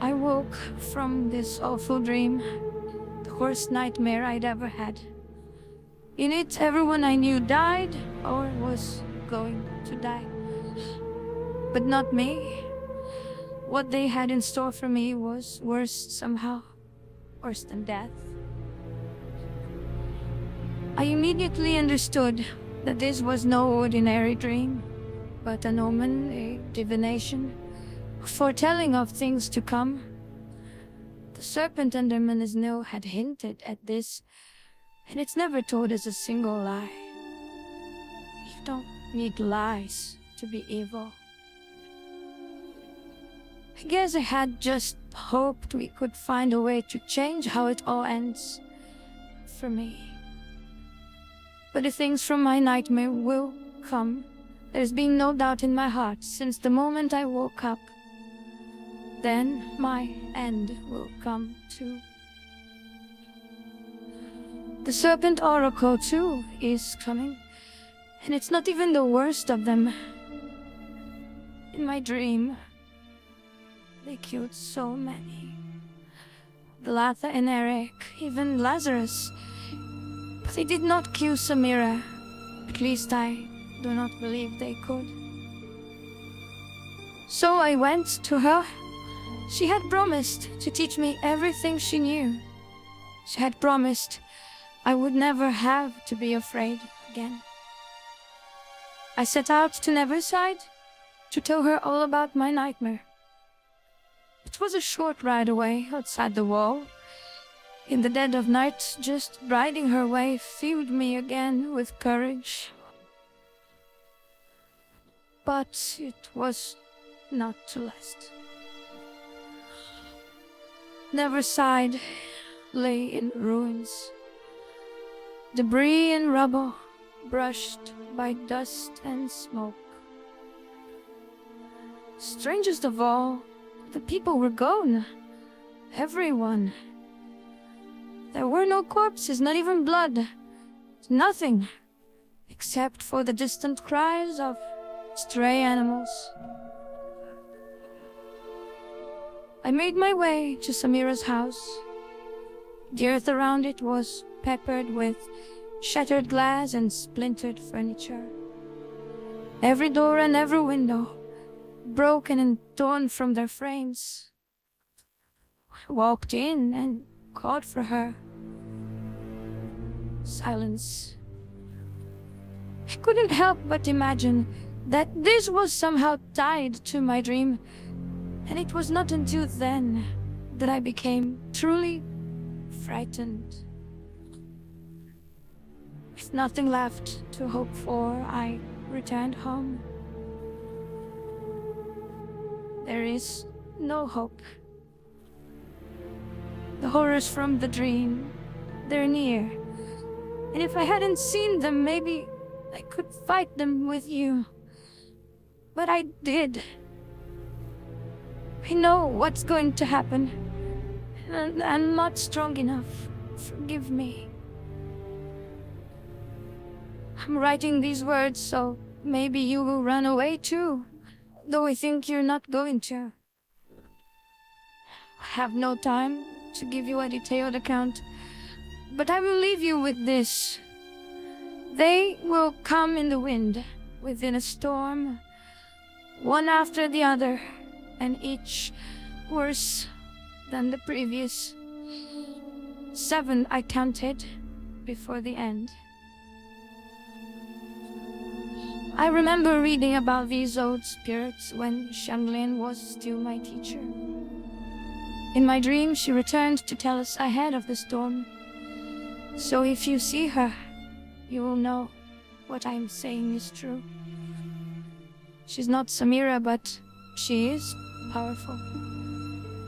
I woke from this awful dream, the worst nightmare I'd ever had. In it, everyone I knew died or was going to die. But not me. What they had in store for me was worse somehow, worse than death. I immediately understood that this was no ordinary dream, but an omen, a divination, a foretelling of things to come. The serpent under Manasno had hinted at this, and it's never told us a single lie. You don't need lies to be evil. I guess I had just hoped we could find a way to change how it all ends for me. But the things from my nightmare will come. There's been no doubt in my heart since the moment I woke up. Then my end will come too. The Serpent Oracle too is coming, and it's not even the worst of them. In my dream, they killed so many. Blatha and Eric, even Lazarus. But they did not kill Samira. At least I do not believe they could. So I went to her. She had promised to teach me everything she knew. She had promised I would never have to be afraid again. I set out to Neverside to tell her all about my nightmare. It was a short ride away outside the wall. In the dead of night, just riding her way filled me again with courage. But it was not to last. Neverside lay in ruins. Debris and rubble brushed by dust and smoke. Strangest of all, the people were gone. Everyone. There were no corpses, not even blood. Nothing, except for the distant cries of stray animals. I made my way to Samira's house. The earth around it was peppered with shattered glass and splintered furniture. Every door and every window broken and torn from their frames. I walked in and called for her. Silence. I couldn't help but imagine that this was somehow tied to my dream, and it was not until then that I became truly frightened. With nothing left to hope for, I returned home. There is no hope. The horrors from the dream, they're near. And if I hadn't seen them, maybe I could fight them with you. But I did. I know what's going to happen. And I'm not strong enough. Forgive me. I'm writing these words so maybe you will run away too. Though I think you're not going to. I have no time to give you a detailed account, but I will leave you with this. They will come in the wind, within a storm, one after the other, and each worse than the previous. 7 I counted before the end. I remember reading about these old spirits when Shanglin was still my teacher. In my dream, she returned to tell us ahead of the storm. So if you see her, you will know what I am saying is true. She's not Samira, but she is powerful.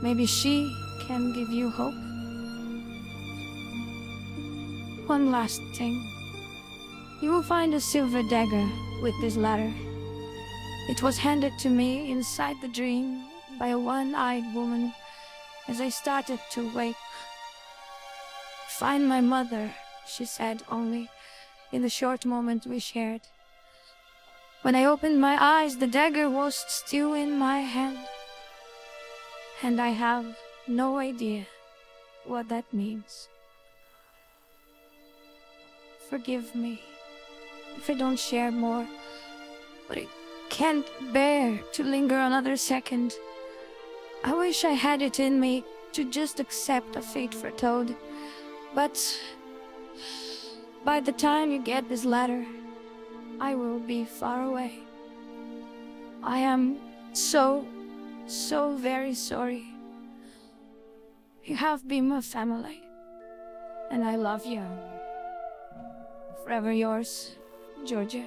Maybe she can give you hope. One last thing. You will find a silver dagger with this letter. It was handed to me inside the dream by a one-eyed woman as I started to wake. Find my mother, she said only in the short moment we shared. When I opened my eyes, the dagger was still in my hand. and I have no idea what that means. Forgive me if I don't share more, but I can't bear to linger another second. I wish I had it in me to just accept a fate foretold, but by the time you get this letter, I will be far away. I am so very sorry. You have been my family, and I love you. Forever yours, Georgia.